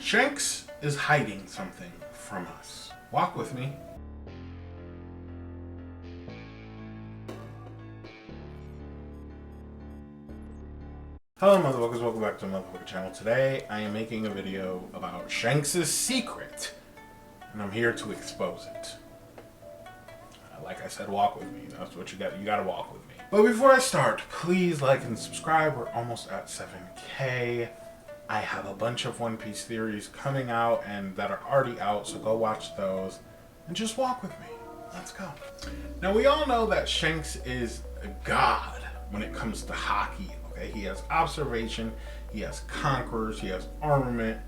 Shanks is hiding something from us. Walk with me. Hello motherfuckers, welcome back to the motherfucker channel. Today I am making a video about Shanks' secret, and I'm here to expose it. Like I said, walk with me. That's what you gotta walk with me. But before I start, please like and subscribe. We're almost at 7K. I have a bunch of One Piece theories coming out and that are already out, so go watch those and just walk with me. Let's go. Now we all know that Shanks is a god when it comes to hockey. Okay, he has observation, he has conquerors, he has armament,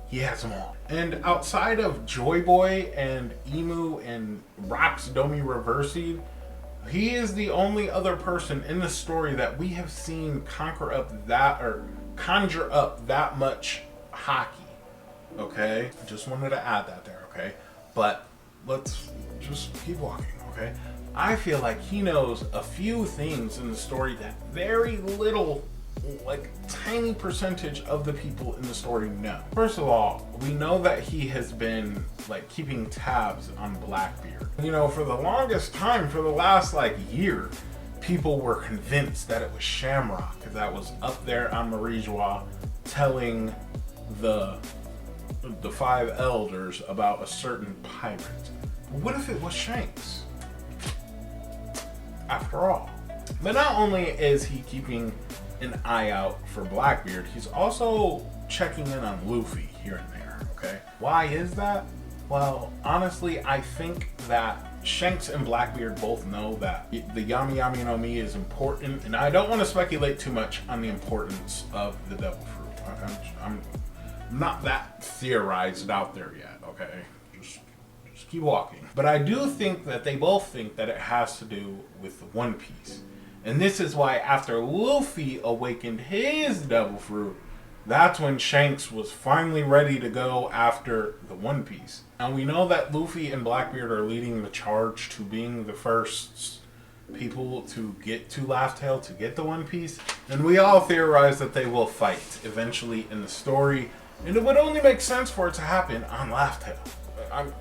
he has them all. And outside of Joy Boy and Emu and Rock's Domi Reversing, he is the only other person in the story that we have seen conjure up that much hockey. Okay, I just wanted to add that there. Okay, but let's just keep walking. Okay, I feel like he knows a few things in the story that very little, like tiny percentage of the people in the story know. First of all, we know that he has been like keeping tabs on Blackbeard. You know, for the longest time, for the last like year, people were convinced that it was Shamrock that was up there on Marijois telling the five elders about a certain pirate. What if it was Shanks? After all. But not only is he keeping an eye out for Blackbeard, he's also checking in on Luffy here and there, okay? Why is that? Well, honestly, I think that Shanks and Blackbeard both know that the Yami Yami no Mi is important, and I don't want to speculate too much on the importance of the devil fruit. I'm not that theorized out there yet, okay? Just keep walking. But I do think that they both think that it has to do with the One Piece. And this is why after Luffy awakened his devil fruit, that's when Shanks was finally ready to go after the One Piece. And we know that Luffy and Blackbeard are leading the charge to being the first people to get to Laugh Tale, to get the One Piece. And we all theorize that they will fight eventually in the story. And it would only make sense for it to happen on Laugh Tale.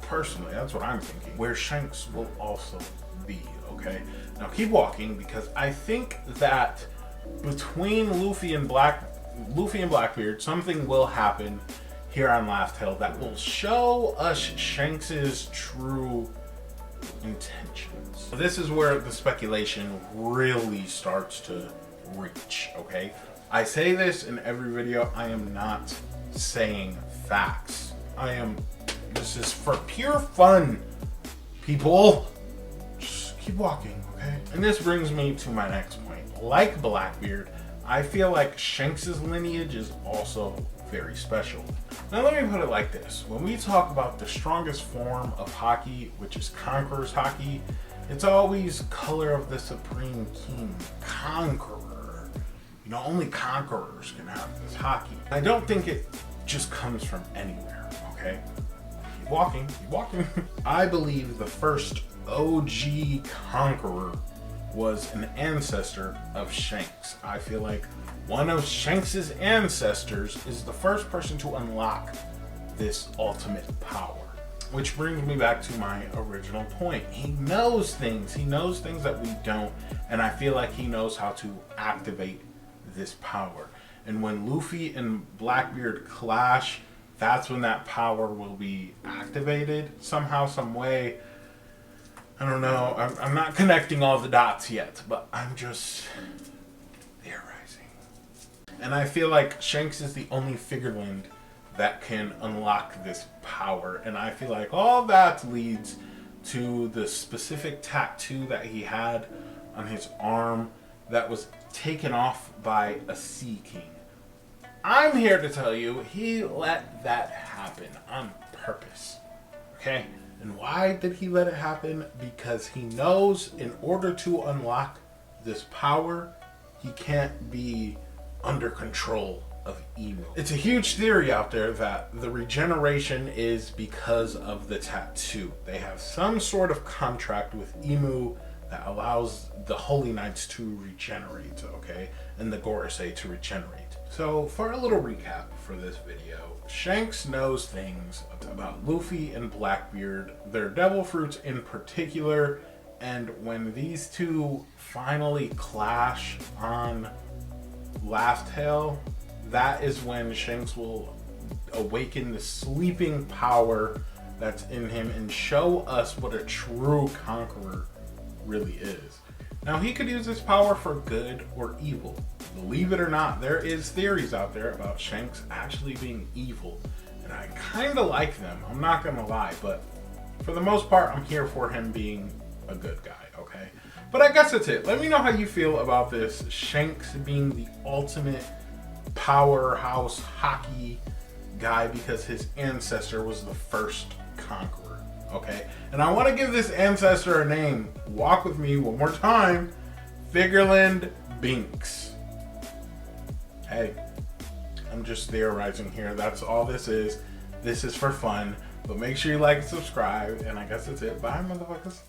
Personally, that's what I'm thinking. Where Shanks will also be, okay? Now keep walking, because I think that between Luffy and Blackbeard, something will happen here on Laugh Tale that will show us Shanks's true intentions. This is where the speculation really starts to reach, okay? I say this in every video. I am not saying facts. This is for pure fun, people. Just keep walking, okay? And this brings me to my next point. Like Blackbeard, I feel like Shanks's lineage is also very special. Now let me put it like this. When we talk about the strongest form of hockey, which is Conqueror's hockey, it's always color of the Supreme King, Conqueror. You know, only conquerors can have this hockey. I don't think it just comes from anywhere, okay? Keep walking, keep walking. I believe the first OG Conqueror was an ancestor of Shanks. I feel like one of Shanks's ancestors is the first person to unlock this ultimate power. Which brings me back to my original point. He knows things that we don't, and I feel like he knows how to activate this power. And when Luffy and Blackbeard clash, that's when that power will be activated somehow, some way. I don't know. I'm not connecting all the dots yet, but I'm just theorizing. And I feel like Shanks is the only Figarland that can unlock this power. And I feel like all that leads to the specific tattoo that he had on his arm that was taken off by a Sea King. I'm here to tell you, he let that happen on purpose, okay? And why did he let it happen? Because he knows in order to unlock this power, he can't be under control of Emu. It's a huge theory out there that the regeneration is because of the tattoo. They have some sort of contract with Emu that allows the Holy Knights to regenerate, okay? And the Gorosei to regenerate. So for a little recap for this video, Shanks knows things about Luffy and Blackbeard, their devil fruits in particular, and when these two finally clash on Laugh Tale, that is when Shanks will awaken the sleeping power that's in him and show us what a true conqueror really is. Now, he could use this power for good or evil. Believe it or not, there is theories out there about Shanks actually being evil, and I kind of like them, I'm not gonna lie, but for the most part, I'm here for him being a good guy, okay? But I guess that's it. Let me know how you feel about this Shanks being the ultimate powerhouse hockey guy because his ancestor was the first conqueror, okay? And I want to give this ancestor a name. Walk with me one more time. Figarland Binks. Hey, I'm just theorizing here. That's all this is. This is for fun. But make sure you like and subscribe. And I guess that's it. Bye, motherfuckers.